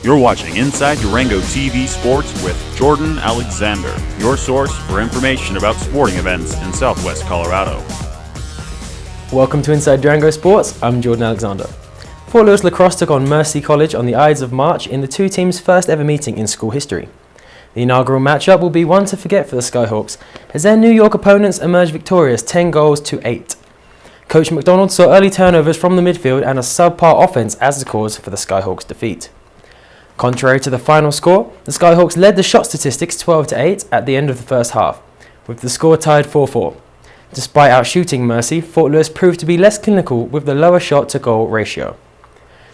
You're watching Inside Durango Sports with Jordan Alexander, your source for information about sporting events in Southwest Colorado. Welcome to Inside Durango Sports. I'm Jordan Alexander. Fort Lewis Lacrosse took on Mercy College on the Ides of March in the two teams' first ever meeting in school history. The inaugural matchup will be one to forget for the Skyhawks, as their New York opponents emerged victorious 10 goals to 8. Coach McDonald saw early turnovers from the midfield and a subpar offense as the cause for the Skyhawks' defeat. Contrary to the final score, the Skyhawks led the shot statistics 12-8 at the end of the first half, with the score tied 4-4. Despite outshooting Mercy, Fort Lewis proved to be less clinical with the lower shot-to-goal ratio.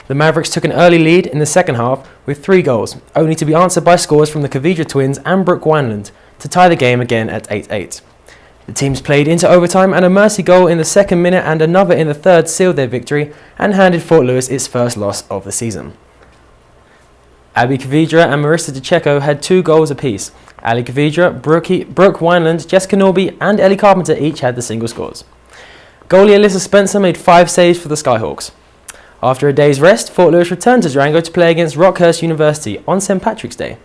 The Mavericks took an early lead in the second half with 3 goals, only to be answered by scores from the Kvidra twins and Brooke Wineland to tie the game again at 8-8. The teams played into overtime, and a Mercy goal in the second minute and another in the third sealed their victory and handed Fort Lewis its first loss of the season. Abby Kvidra and Marissa DeCecco had 2 goals apiece. Ali Kvidra, Brooke Wineland, Jessica Norby and Ellie Carpenter each had the single scores. Goalie Alyssa Spencer made 5 saves for the Skyhawks. After a day's rest, Fort Lewis returned to Durango to play against Rockhurst University on St. Patrick's Day.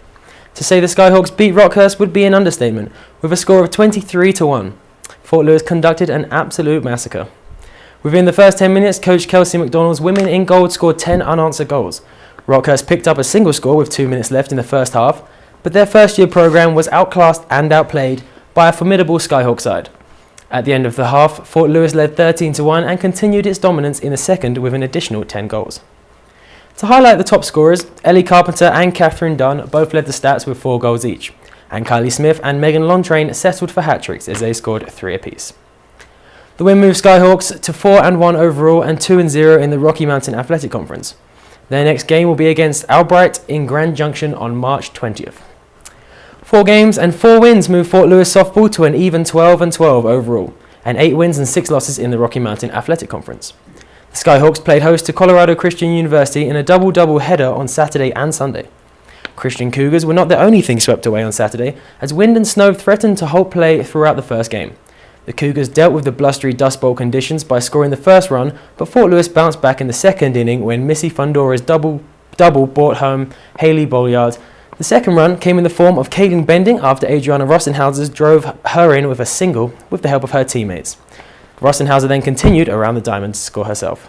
To say the Skyhawks beat Rockhurst would be an understatement, with a score of 23-1. Fort Lewis conducted an absolute massacre. Within the first 10 minutes, Coach Kelsey McDonald's women in gold scored 10 unanswered goals. Rockhurst picked up a single score with 2 minutes left in the first half, but their first-year program was outclassed and outplayed by a formidable Skyhawk side. At the end of the half, Fort Lewis led 13-1 and continued its dominance in the second with an additional 10 goals. To highlight the top scorers, Ellie Carpenter and Catherine Dunn both led the stats with 4 goals each, and Kylie Smith and Megan Lontrain settled for hat-tricks as they scored 3 apiece. The win moved Skyhawks to 4-1 overall and 2-0 in the Rocky Mountain Athletic Conference. Their next game will be against Albright in Grand Junction on March 20th. 4 games and 4 wins move Fort Lewis softball to an even 12-12 overall, and 8 wins and 6 losses in the Rocky Mountain Athletic Conference. The Skyhawks played host to Colorado Christian University in a double-double header on Saturday and Sunday. Christian Cougars were not the only thing swept away on Saturday, as wind and snow threatened to halt play throughout the first game. The Cougars dealt with the blustery Dust Bowl conditions by scoring the first run, but Fort Lewis bounced back in the second inning when Missy Fundora's double brought home Haley Bolyard. The second run came in the form of Caitlin Bending after Adriana Rossenhauser drove her in with a single with the help of her teammates. Rossenhauser then continued around the diamond to score herself.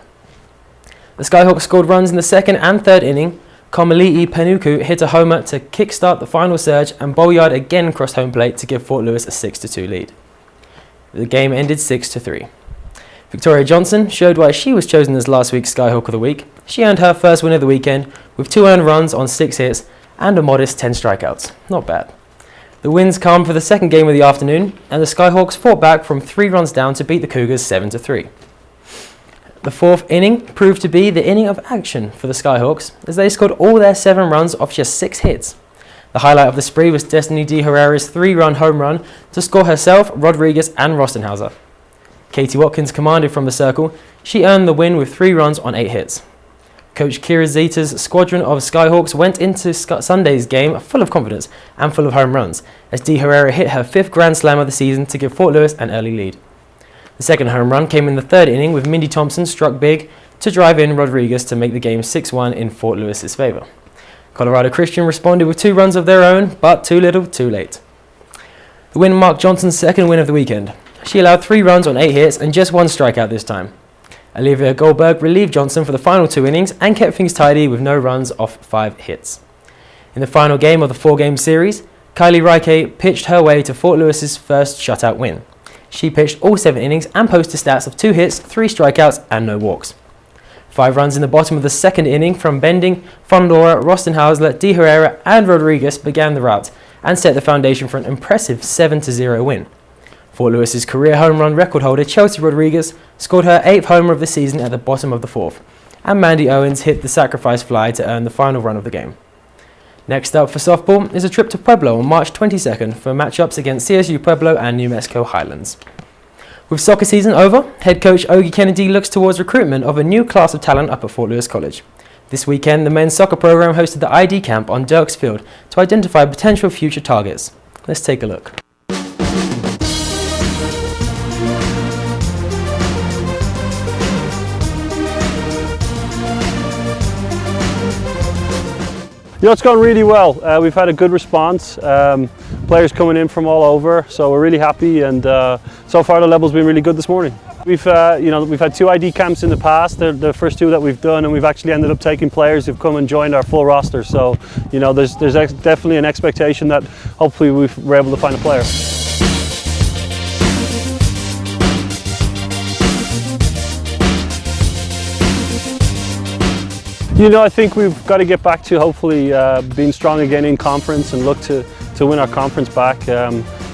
The Skyhawks scored runs in the second and third inning. Komali'i Penuku hit a homer to kickstart the final surge, and Bolyard again crossed home plate to give Fort Lewis a 6-2 lead. The game ended 6-3. Victoria Johnson showed why she was chosen as last week's Skyhawk of the Week. She earned her first win of the weekend with 2 earned runs on 6 hits and a modest 10 strikeouts. Not bad. The winds come for the second game of the afternoon, and the Skyhawks fought back from 3 runs down to beat the Cougars 7-3. The fourth inning proved to be the inning of action for the Skyhawks, as they scored all their 7 runs off just 6 hits. The highlight of the spree was Destiny D. Herrera's 3-run home run to score herself, Rodriguez and Rossenhauser. Katie Watkins commanded from the circle. She earned the win with 3 runs on 8 hits. Coach Kira Zita's squadron of Skyhawks went into Sunday's game full of confidence and full of home runs, as D. Herrera hit her 5th Grand Slam of the season to give Fort Lewis an early lead. The second home run came in the third inning, with Mindy Thompson struck big to drive in Rodriguez to make the game 6-1 in Fort Lewis's favour. Colorado Christian responded with 2 runs of their own, but too little, too late. The win marked Johnson's second win of the weekend. She allowed 3 runs on 8 hits and just 1 strikeout this time. Olivia Goldberg relieved Johnson for the final 2 innings and kept things tidy with no runs off 5 hits. In the final game of the 4-game series, Kylie Reike pitched her way to Fort Lewis's first shutout win. She pitched all 7 innings and posted stats of 2 hits, 3 strikeouts and no walks. 5 runs in the bottom of the second inning from Bending, Fondora, Rossenhauser, D. Herrera and Rodriguez began the rout and set the foundation for an impressive 7-0 win. Fort Lewis's career home run record holder Chelsea Rodriguez scored her 8th homer of the season at the bottom of the 4th, and Mandy Owens hit the sacrifice fly to earn the final run of the game. Next up for softball is a trip to Pueblo on March 22nd for matchups against CSU Pueblo and New Mexico Highlands. With soccer season over, head coach Ogie Kennedy looks towards recruitment of a new class of talent up at Fort Lewis College. This weekend, the men's soccer program hosted the ID camp on Dirks Field to identify potential future targets. Let's take a look. It's gone really well. We've had a good response. Players coming in from all over, so we're really happy. And so far, the level's been really good this morning. We've had 2 ID camps in the past. They're the first 2 that we've done, and we've actually ended up taking players who've come and joined our full roster. So, there's definitely an expectation that hopefully we're able to find a player. I think we've got to get back to hopefully being strong again in conference and look to win our conference back.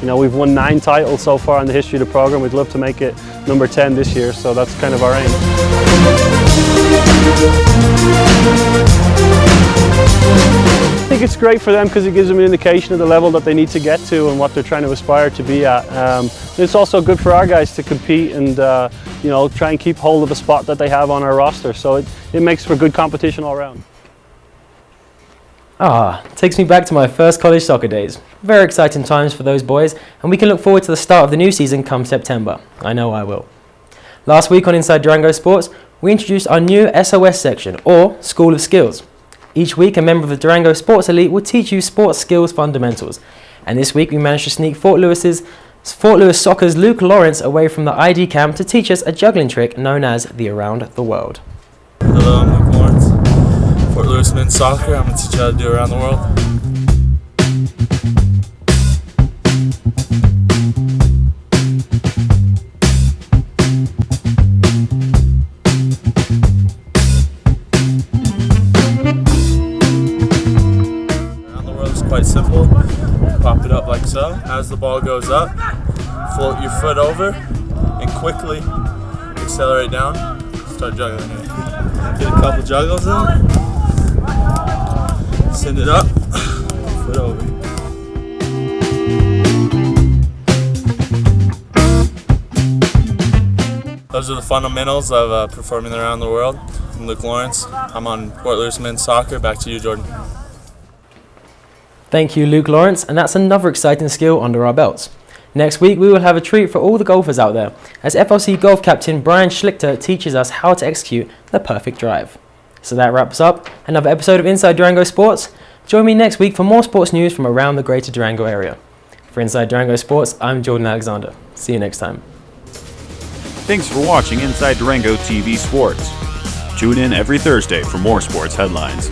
We've won 9 titles so far in the history of the program. We'd love to make it number 10 this year, so that's kind of our aim. I think it's great for them because it gives them an indication of the level that they need to get to and what they're trying to aspire to be at. It's also good for our guys to compete and try and keep hold of the spot that they have on our roster. So it makes for good competition all around. Takes me back to my first college soccer days. Very exciting times for those boys, and we can look forward to the start of the new season come September. I know I will. Last week on Inside Durango Sports, we introduced our new SOS section, or School of Skills. Each week, a member of the Durango Sports Elite will teach you sports skills fundamentals. And this week, we managed to sneak Fort Lewis Soccer's Luke Lawrence away from the ID camp to teach us a juggling trick known as the Around the World. Hello, I'm Luke Lawrence. Fort Lewis men's soccer. I'm going to teach you how to do around the world. Around the world is quite simple. Pop it up like so. As the ball goes up, float your foot over and quickly accelerate down. Start juggling it. Get a couple juggles in. Send it up, foot over. Those are the fundamentals of performing around the world. I'm Luke Lawrence. I'm on Fort Lewis men's soccer. Back to you, Jordan. Thank you, Luke Lawrence, and that's another exciting skill under our belts. Next week, we will have a treat for all the golfers out there, as FLC golf captain Brian Schlichter teaches us how to execute the perfect drive. So that wraps up another episode of Inside Durango Sports. Join me next week for more sports news from around the greater Durango area. For Inside Durango Sports, I'm Jordan Alexander. See you next time. Thanks for watching Inside Durango TV Sports. Tune in every Thursday for more sports headlines.